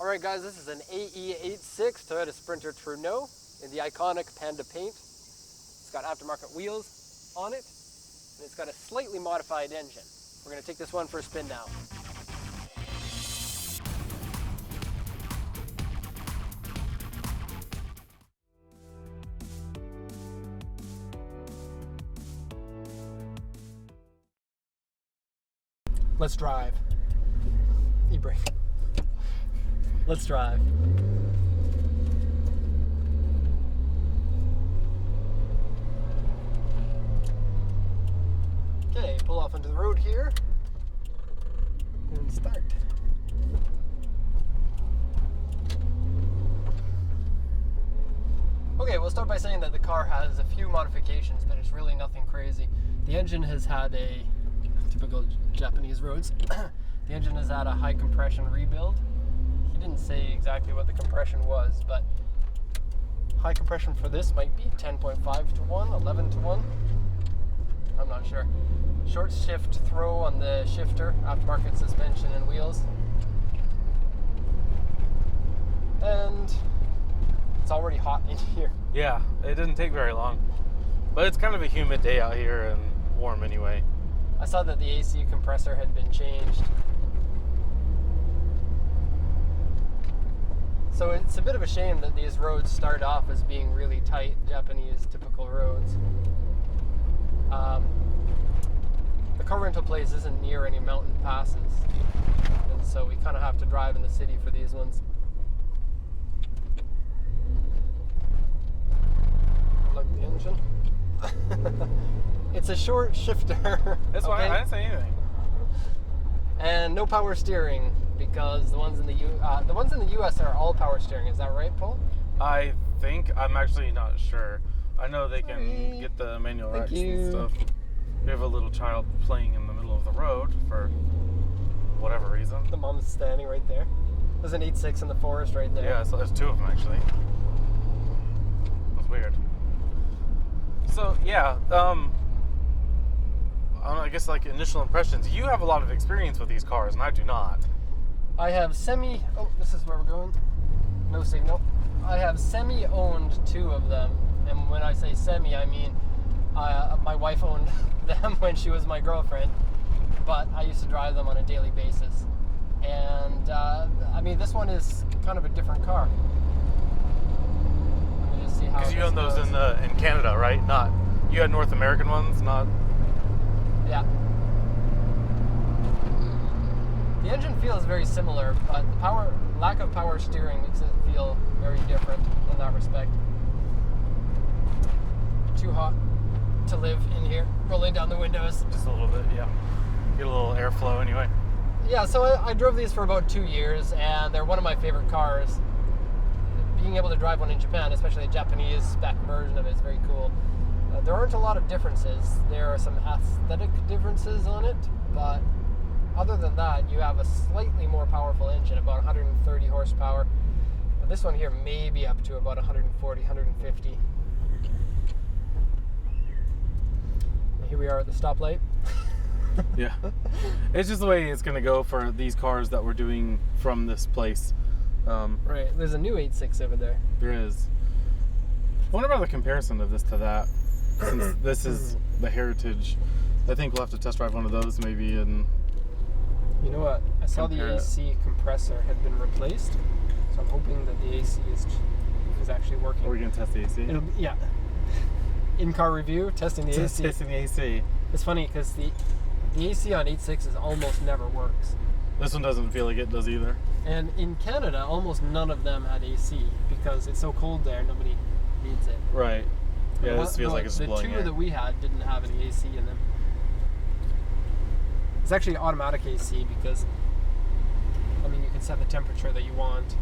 Alright guys, this is an AE86 Toyota Sprinter Trueno in the iconic Panda paint. It's got aftermarket wheels on it, and it's got a slightly modified engine. We're going to take this one for a spin now. Let's drive. E-brake. Let's drive. Okay, pull off onto the road here and start. Okay, we'll start by saying that the car has a few modifications, but it's really nothing crazy. The engine has had a typical Japanese roads. The engine has had a high compression rebuild. He didn't say exactly what the compression was, but high compression for this might be 10.5 to 1, 11 to 1. I'm not sure. Short shift throw on the shifter, aftermarket suspension and wheels. And it's already hot in here. Yeah, it didn't take very long. But it's kind of a humid day out here and warm anyway. I saw that the AC compressor had been changed. So it's a bit of a shame that these roads start off as being really tight, Japanese typical roads. The car rental place isn't near any mountain passes, and so we kind of have to drive in the city for these ones. Plug the engine. It's a short shifter. That's why I didn't say anything. And no power steering, because the ones in the US are all power steering. Is that right, Paul? I think. I'm actually not sure. I know they can get the manual racks and stuff. We have a little child playing in the middle of the road for whatever reason. The mom's standing right there. There's an 8.6 in the forest right there. Yeah, so there's two of them actually. That's weird. So yeah, I guess like initial impressions. You have a lot of experience with these cars, and I do not. I have oh, this is where we're going. No signal. I have semi-owned two of them, and when I say semi, I mean my wife owned them when she was my girlfriend, but I used to drive them on a daily basis. And I mean, this one is kind of a different car. Let me just see how. Because you own those in Canada, right? Not you had North American ones, not. Yeah. The engine feels very similar, but the lack of power steering makes it feel very different in that respect. Too hot to live in here. Rolling down the windows. Just a little bit, yeah. Get a little airflow anyway. Yeah, so I drove these for about 2 years, and they're one of my favorite cars. Being able to drive one in Japan, especially a Japanese spec version of it, is very cool. There aren't a lot of differences. There are some aesthetic differences on it, but other than that, you have a slightly more powerful engine, about 130 horsepower. But this one here may be up to about 140, 150. And here we are at the stoplight. Yeah. It's just the way it's going to go for these cars that we're doing from this place. Right. There's a new 8.6 over there. There is. I wonder about the comparison of this to that. Since this is the Heritage, I think we'll have to test drive one of those maybe. And you know what? I saw the AC compressor had been replaced, so I'm hoping that the AC is actually working. Are we going to test the AC? Yeah. In-car review, testing the AC. Testing the AC. It's funny because the AC on 8.6s almost never works. This one doesn't feel like it does either. And in Canada, almost none of them had AC because it's so cold there, nobody needs it. Right. Yeah, this feels like it's blowing air. The two air. that we had didn't have any AC in them. It's actually automatic AC because, I mean, you can set the temperature that you want,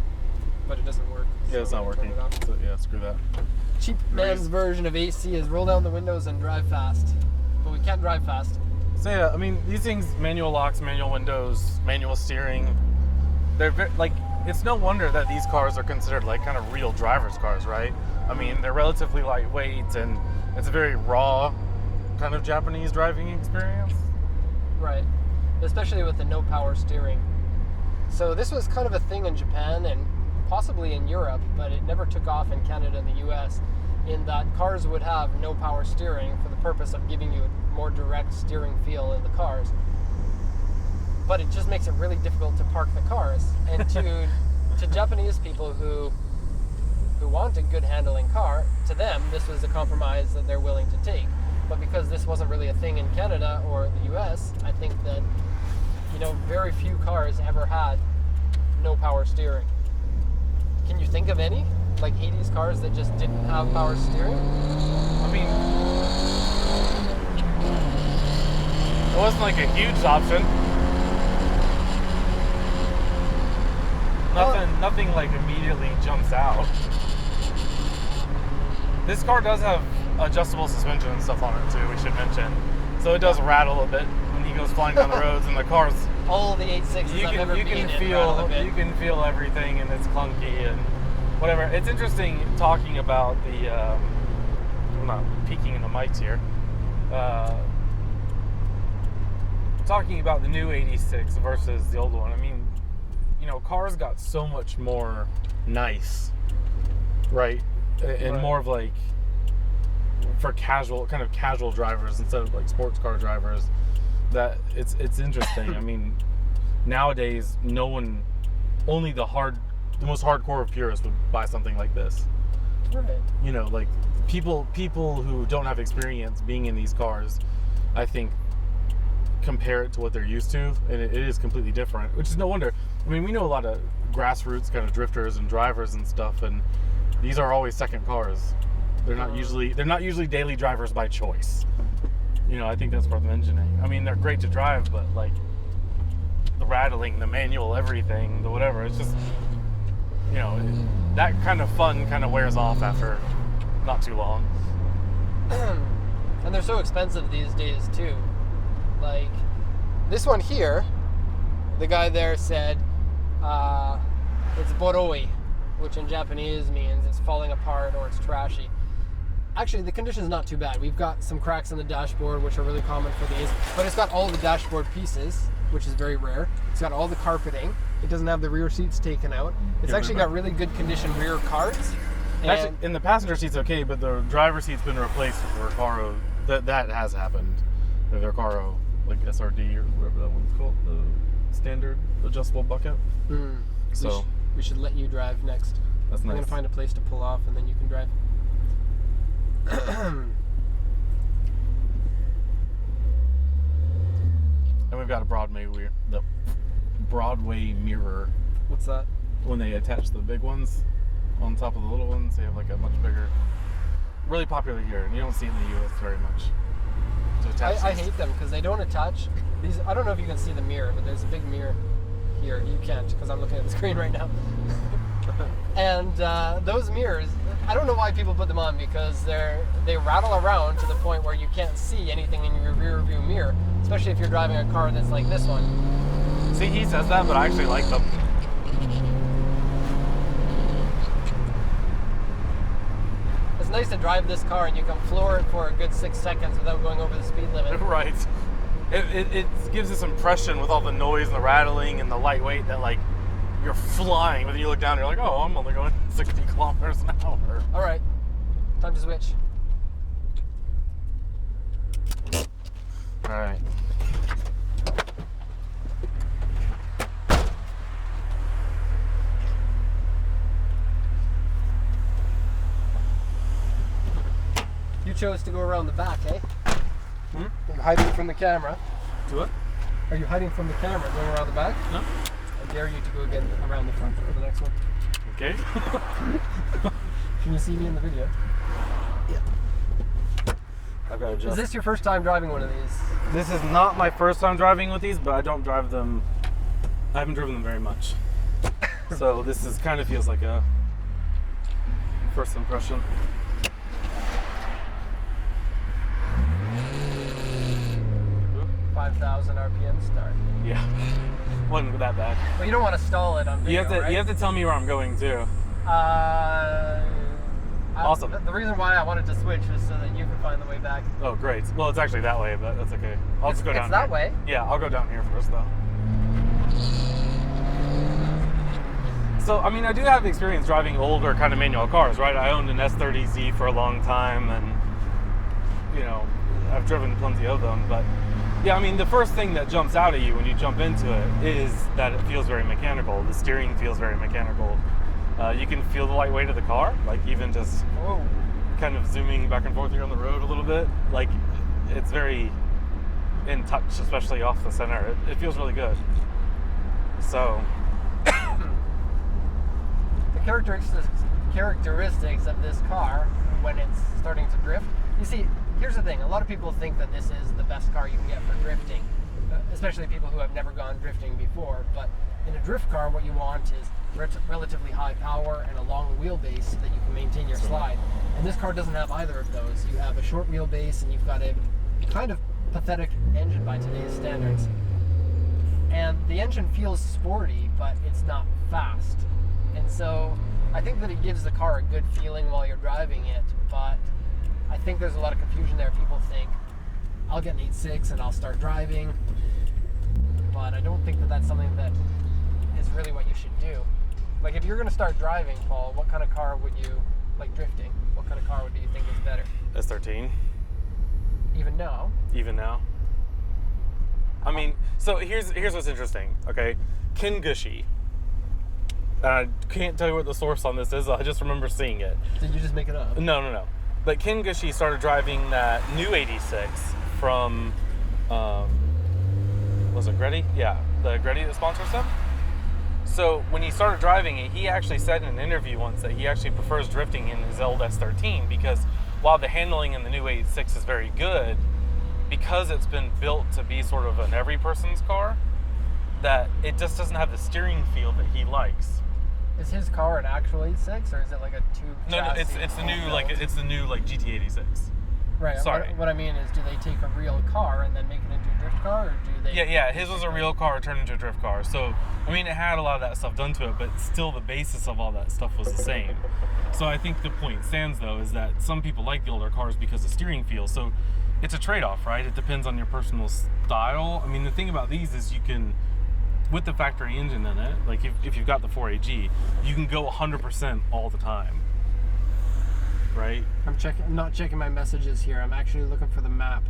but it doesn't work. Yeah, it's not working. So, yeah, screw that. Cheap man's version of AC is roll down the windows and drive fast. But we can't drive fast. So yeah, I mean, these things, manual locks, manual windows, manual steering, they're like, it's no wonder that these cars are considered like kind of real driver's cars, right? I mean, they're relatively lightweight and it's a very raw kind of Japanese driving experience. Right. Especially with the no power steering. So this was kind of a thing in Japan and possibly in Europe, but it never took off in Canada and the US, in that cars would have no power steering for the purpose of giving you a more direct steering feel in the cars. But it just makes it really difficult to park the cars. And to Japanese people who want a good handling car, to them this was a compromise that they're willing to take. But because this wasn't really a thing in Canada or the US, I think that, you know, very few cars ever had no power steering. Can you think of any? Like 80s cars that just didn't have power steering? I mean, it wasn't like a huge option. Nothing like immediately jumps out. This car does have adjustable suspension and stuff on it too, we should mention. So it does rattle a bit when he goes flying down the roads, and the car's all the 86s I've ever been in rattle a bit. You can feel everything, and it's clunky and whatever. It's interesting talking about the. I'm not peeking in the mics here. Talking about the new 86 versus the old one. I mean, you know, cars got so much more nice, right? And Right. more of like for casual drivers instead of like sports car drivers. That it's interesting. I mean, nowadays only the most hardcore of purists would buy something like this. Right. You know, like people who don't have experience being in these cars, I think, compare it to what they're used to, and it is completely different, which is no wonder. I mean, we know a lot of grassroots kind of drifters and drivers and stuff, and these are always second cars. They're not usually daily drivers by choice. You know, I think that's part of the engineering. I mean, they're great to drive, but like the rattling, the manual, everything, the whatever, it's just, you know, that kind of fun kind of wears off after not too long. And they're so expensive these days too. Like this one here, the guy there said it's boroi, which in Japanese means it's falling apart or it's trashy. Actually, the condition is not too bad. We've got some cracks in the dashboard, which are really common for these, but it's got all the dashboard pieces, which is very rare. It's got all the carpeting. It doesn't have the rear seats taken out. It's actually got really good condition rear cards. Actually, in the passenger seat's okay, but the driver's seat's been replaced with the Recaro. That has happened. The Recaro, like SRD or whatever that one's called, the standard adjustable bucket. So we should let you drive next. That's nice. I'm gonna find a place to pull off, and then you can drive. And we've got the Broadway mirror. What's that? When they attach the big ones on top of the little ones, they have like a much bigger, really popular here, and you don't see it in the US very much. To attach I hate them because they don't attach these. I don't know if you can see the mirror, but there's a big mirror here. You can't because I'm looking at the screen right now. And those mirrors, I don't know why people put them on, because they rattle around to the point where you can't see anything in your rear view mirror, especially if you're driving a car that's like this one. See, he says that, but I actually like them. It's nice to drive this car and you can floor it for a good 6 seconds without going over the speed limit. Right. It gives this impression with all the noise and the rattling and the lightweight that like you're flying, but then you look down and you're like, oh, I'm only going 60 kilometers an hour. All right, time to switch. All right. You chose to go around the back, eh? You're hiding from the camera. Do it? Are you hiding from the camera going around the back? No. I dare you to go again around the front for the next one. Okay. Can you see me in the video? Yeah. I've got to adjust. Is this your first time driving one of these? This is not my first time driving with these, but I don't drive them. I haven't driven them very much. So this is kind of feels like a first impression. Ooh. 5,000 RPM start. Yeah. Wasn't that bad. Well, you don't want to stall it on video, right? You have to tell me where I'm going too. Awesome. The reason why I wanted to switch is so that you can find the way back. Oh, great. Well, it's actually that way, but that's okay. I'll just go down It's that here. way? Yeah, I'll go down here first, though. So, I mean, I do have experience driving older kind of manual cars, right? I owned an S30Z for a long time, and, you know, I've driven plenty of them. But, yeah, I mean, the first thing that jumps out at you when you jump into it is that it feels very mechanical. The steering feels very mechanical. You can feel the light weight of the car, like even just kind of zooming back and forth here on the road a little bit. Like, it's very in touch, especially off the center. It feels really good. So... characteristics of this car when it's starting to drift. You see, here's the thing. A lot of people think that this is the best car you can get for drifting, especially people who have never gone drifting before. But in a drift car, what you want is relatively high power and a long wheelbase so that you can maintain your slide. And this car doesn't have either of those. You have a short wheelbase and you've got a kind of pathetic engine by today's standards. And the engine feels sporty, but it's not fast. And so I think that it gives the car a good feeling while you're driving it, but I think there's a lot of confusion there. People think, I'll get an 8.6 and I'll start driving, but I don't think that that's something that is really what you should do. Like, if you're going to start driving, Paul, what kind of car would you, like drifting, what kind of car do you think is better? S13. Even now? Even now. I mean, so here's what's interesting, okay? Ken Gushy. I can't tell you what the source on this is. I just remember seeing it. Did you just make it up? No. But Ken Gushy started driving that new 86 from, was it Gretty? Yeah, the Gretty that sponsors him. So when he started driving it, he actually said in an interview once that he actually prefers drifting in his old S13 because while the handling in the new 86 is very good, because it's been built to be sort of an every person's car, that it just doesn't have the steering feel that he likes. Is his car an actual 86 or is it like a tube? No, it's the new GT86. Right. Sorry. What I mean is, do they take a real car and then make it into a drift car, or do they? Yeah. His was a real car turned into a drift car. So I mean, it had a lot of that stuff done to it, but still the basis of all that stuff was the same. So I think the point stands though is that some people like the older cars because of steering feel. So it's a trade-off, right? It depends on your personal style. I mean, the thing about these is you can, with the factory engine in it, like if you've got the 4AG, you can go 100% all the time, right? I'm not checking my messages here. I'm actually looking for the map.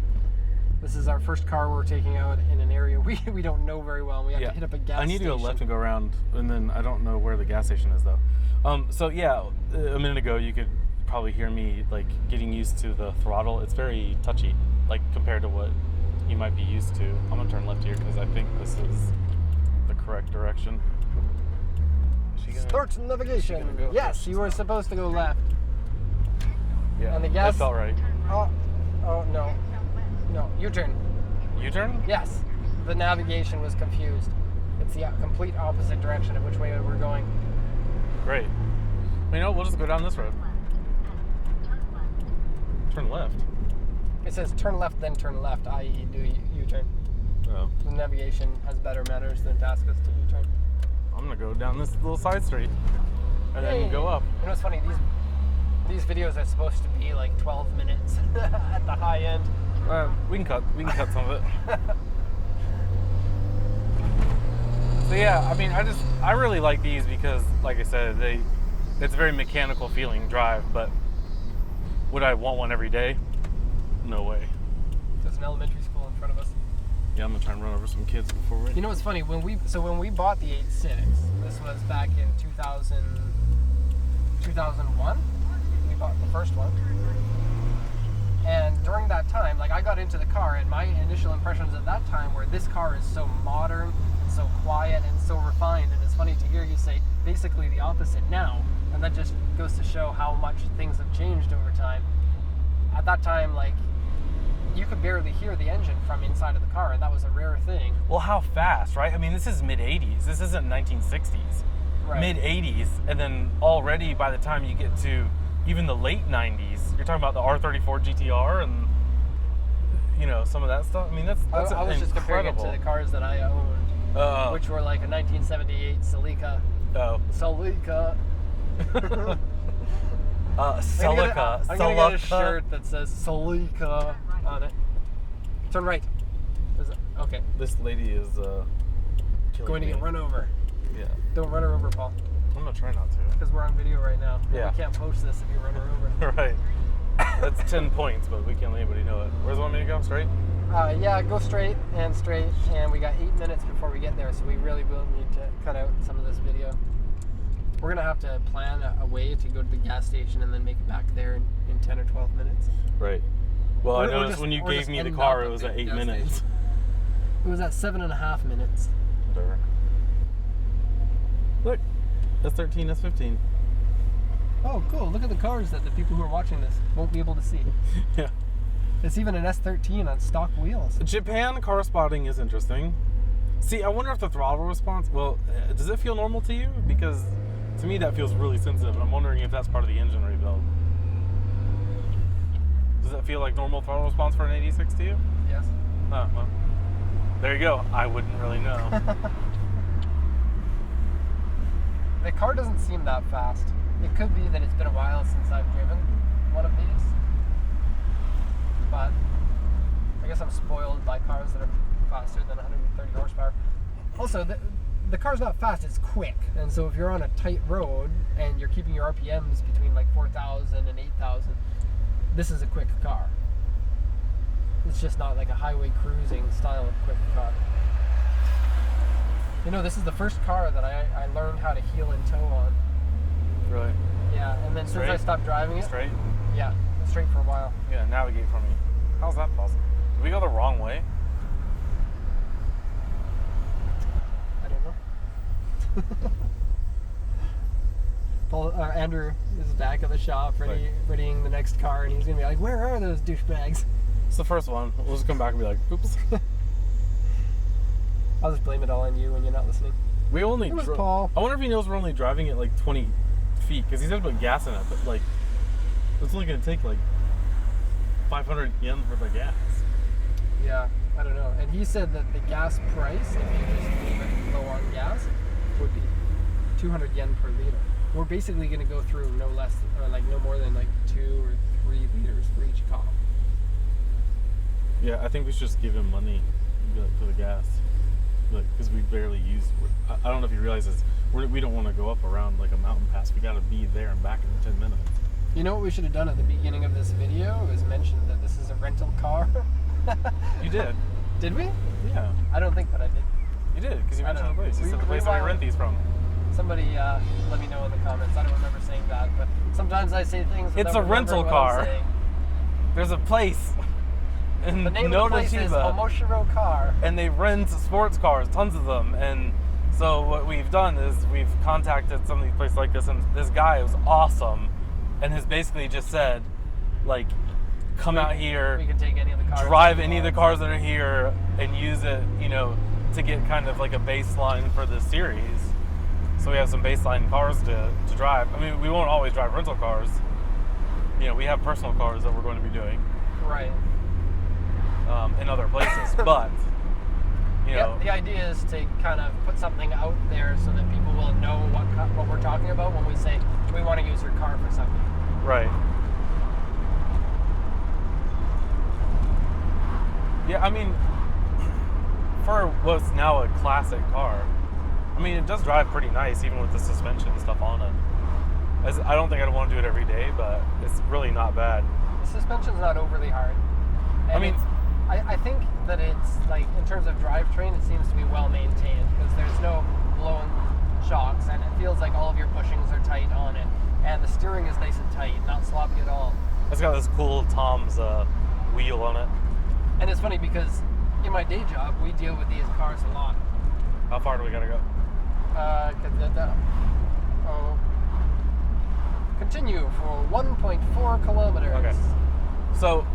This is our first car we're taking out in an area we don't know very well. We have to hit up a gas station. I need to go left and go around, and then I don't know where the gas station is though. So yeah, a minute ago you could probably hear me like getting used to the throttle. It's very touchy, like compared to what you might be used to. I'm gonna turn left here because I think this is the correct direction. Start navigation. Go? Yes, you were supposed to go left. Yeah, and the gas. That felt right. Oh no, U-turn. U-turn? Yes, the navigation was confused. It's the complete opposite direction of which way we're going. Great. You know, we'll just go down this road. Turn left. It says turn left, then turn left, i.e. do U-turn. Oh. The navigation has better manners than to ask us to U-turn. I'm gonna go down this little side street and then go up. You know what's funny? These videos are supposed to be like 12 minutes at the high end. We can cut some of it. So yeah, I mean, I really like these because, like I said, it's a very mechanical feeling drive. But would I want one every day? No way. There's an elementary school in front of us. Yeah, I'm gonna try and run over some kids before we. You know what's funny? When we bought the 86, this was back in 2001. We bought the first one. And during that time, like I got into the car, and my initial impressions at that time were this car is so modern and so quiet and so refined. And it's funny to hear you say basically the opposite now, and that just goes to show how much things have changed over time. At that time, like you could barely hear the engine from inside of the car, and that was a rare thing. Well, how fast, right? I mean, this is mid 80s. This isn't 1960s. Right. Mid 80s, and then already by the time you get to even the late 90s, you're talking about the R34 GTR and some of that stuff. I mean, that's I was just comparing it to the cars that I owned, which were like a 1978 Celica. Oh. Celica. Celica. I'm gonna get a shirt that says Celica on it. Turn right. Okay. This lady is going to get run over. Yeah. Don't run her over, Paul. I'm gonna try not to. Because we're on video right now. Yeah. We can't post this if you run her over. Right. That's 10 points, but we can't let anybody know it. Where's the want me to go? Straight? Yeah, go straight, and we got 8 minutes before we get there, so we really will need to cut out some of this video. We're gonna have to plan a way to go to the gas station and then make it back there in 10 or 12 minutes. Right. Well, I Or noticed just- when you or gave just me the end car, up it was at at the 8 gas minutes. station. It was at 7.5 minutes. Whatever. Look, S13, S15. Oh, cool. Look at the cars that the people who are watching this won't be able to see. Yeah. It's even an S13 on stock wheels. Japan car spotting is interesting. See, I wonder if the throttle response, well, does it feel normal to you? Because to me that feels really sensitive, and I'm wondering if that's part of the engine rebuild. Does it feel like normal throttle response for an 86 to you? Yes. Oh, well, there you go. I wouldn't really know. The car doesn't seem that fast. It could be that it's been a while since I've driven one of these. But I guess I'm spoiled by cars that are faster than 130 horsepower. Also, the car's not fast, it's quick. And so if you're on a tight road and you're keeping your RPMs between like 4,000 and 8,000, this is a quick car. It's just not like a highway cruising style of quick car. You know, this is the first car that I learned how to heel and tow on. Really? Yeah, and then Straight? since I stopped driving it, Straight? yeah, straight for a while. Yeah, navigate for me. How's that possible? Did we go the wrong way? I don't know. Andrew is back at the shop readying the next car, and he's gonna be like, "Where are those douchebags?" It's the first one. We'll just come back and be like, oops. I'll just blame it all on you when you're not listening. We only It was Paul. I wonder if he knows we're only driving at like 20 feet, because he said put gas in it, but like, it's only going to take like 500 yen for the gas. Yeah, I don't know. And he said that the gas price, if you just leave it low on gas, would be 200 yen per liter. We're basically going to go through no more than like 2 or 3 liters for each car. Yeah, I think we should just give him money for the gas, because we barely use. I don't know if he realizes we don't want to go up around like a mountain pass. We got to be there and back in 10 minutes. You know what we should have done at the beginning of this video was mentioned that this is a rental car. You did. Did we? Yeah. I don't think that I did. You did, because you I mentioned the don't know. place. You said the place that we rent these from. Somebody let me know in the comments. I don't remember saying that, but sometimes I say things without It's a rental remembering what I'm car. saying. There's a place in The name of the place is Omoshiro Car. and they rent sports cars, tons of them. And so what we've done is we've contacted some of these places like this, and this guy was awesome, and has basically just said, like, come out here, We can take any of the cars. drive any of the cars that are here, and use it, to get kind of like a baseline for the series. So we have some baseline cars to drive. I mean, we won't always drive rental cars. We have personal cars that we're going to be doing. Right. In other places, but The idea is to kind of put something out there so that people will know what we're talking about when we say we want to use your car for something. right. Yeah, I mean, for what's now a classic car, I mean, it does drive pretty nice, even with the suspension and stuff on it. I don't think I'd want to do it every day, but it's really not bad. The suspension's not overly hard. And I mean, I think that it's like, in terms of drivetrain, it seems to be well maintained because there's no blown shocks, and it feels like all of your bushings are tight on it, and the steering is nice and tight, not sloppy at all. it's got this cool Tom's wheel on it. And it's funny because in my day job, we deal with these cars a lot. How far do we gotta go? Continue for 1.4 kilometers. Okay. So,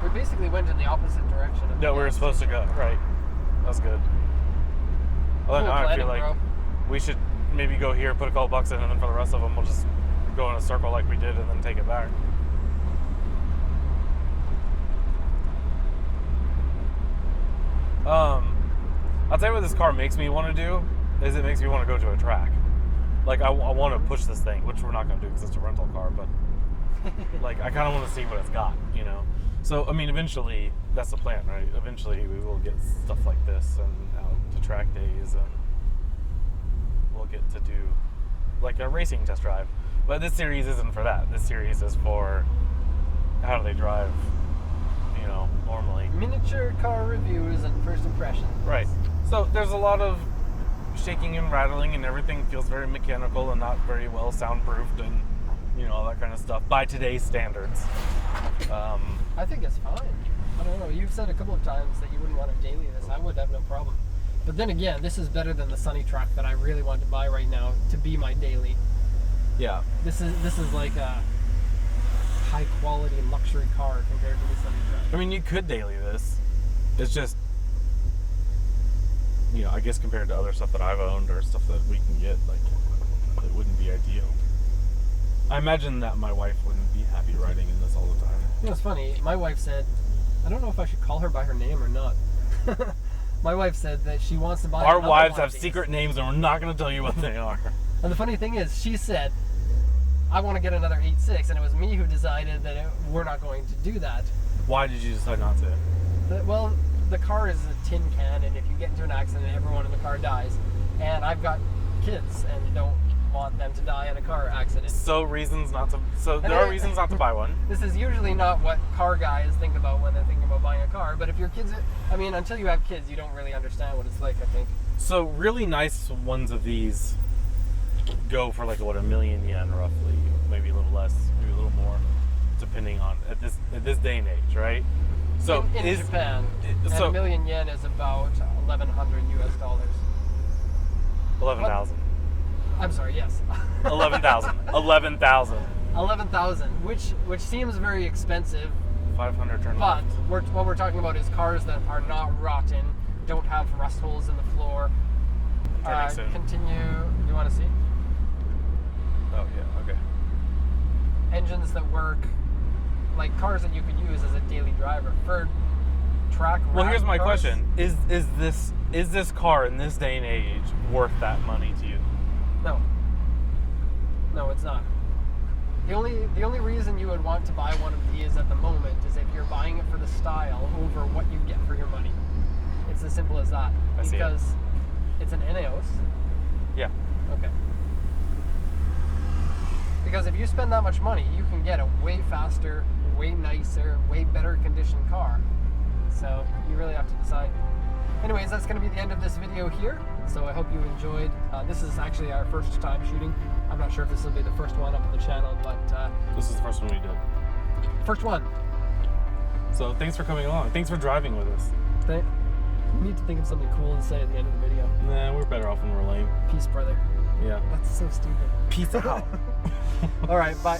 We basically went in the opposite direction. Of no, we were supposed to go. Right. That's good. Well, Cool now I planning, feel like bro. we should maybe go here, put a couple bucks in, and then for the rest of them, we'll just go in a circle like we did and then take it back. I'll tell you what this car makes me want to do, is it makes me want to go to a track. Like, I want to push this thing, which we're not going to do because it's a rental car, but like, I kind of want to see what it's got, So, I mean, eventually, that's the plan, right? Eventually, we will get stuff like this and out to track days, and we'll get to do like a racing test drive. But this series isn't for that. This series is for how do they drive, you know, normally. Miniature car reviews and first impressions. Right. So there's a lot of shaking and rattling, and everything feels very mechanical and not very well soundproofed, and you know, all that kind of stuff by today's standards. I think it's fine. I don't know. You've said a couple of times that you wouldn't want to daily this. I would have no problem. But then again, this is better than the Sunny truck that I really want to buy right now to be my daily. Yeah. This is like a high quality luxury car compared to the Sunny truck. I mean, you could daily this. It's just, you know, I guess compared to other stuff that I've owned or stuff that we can get, like, it wouldn't be ideal. I imagine that my wife wouldn't be happy riding in this all the time. You know, it's funny. My wife said, I don't know if I should call her by her name or not. My wife said that she wants to buy Our another wives one of have these. secret names, and we're not going to tell you what they are. And the funny thing is, she said, I want to get another 86, and it was me who decided that we're not going to do that. Why did you decide not to? Well, the car is a tin can, and if you get into an accident, everyone in the car dies. And I've got kids, and don't want them to die in a car accident. So there are reasons not to buy one. This is usually not what car guys think about when they're thinking about buying a car, but if your kids, I mean, until you have kids, you don't really understand what it's like, I think. So really nice ones of these go for like, what, $1 million yen roughly, maybe a little less, maybe a little more, depending on at this day and age, right? So in Japan, and so $1 million yen is about $1,100 US. 11,000. I'm sorry, yes. 11,000. 11,000. 11,000, which seems very expensive. 500 turn But left. what we're talking about is cars that are not rotten, don't have rust holes in the floor. Turning soon. Continue. You want to see? Oh yeah. Okay. Engines that work, like cars that you could use as a daily driver for track. Well, here's my cars. question: Is this car in this day and age worth that money to you? No, it's not. The only reason you would want to buy one of these at the moment is if you're buying it for the style over what you get for your money. It's as simple as that. I see it. Because it's an Ineos. Yeah. Okay. Because if you spend that much money, you can get a way faster, way nicer, way better conditioned car. So you really have to decide. Anyways, that's going to be the end of this video here. So I hope you enjoyed. This is actually our first time shooting. I'm not sure if this will be the first one up on the channel, but This is the first one we did. first one. So thanks for coming along. Thanks for driving with us. We need to think of something cool to say at the end of the video. Nah, we're better off when we're lame. Peace, brother. Yeah. That's so stupid. Peace out. All right, bye.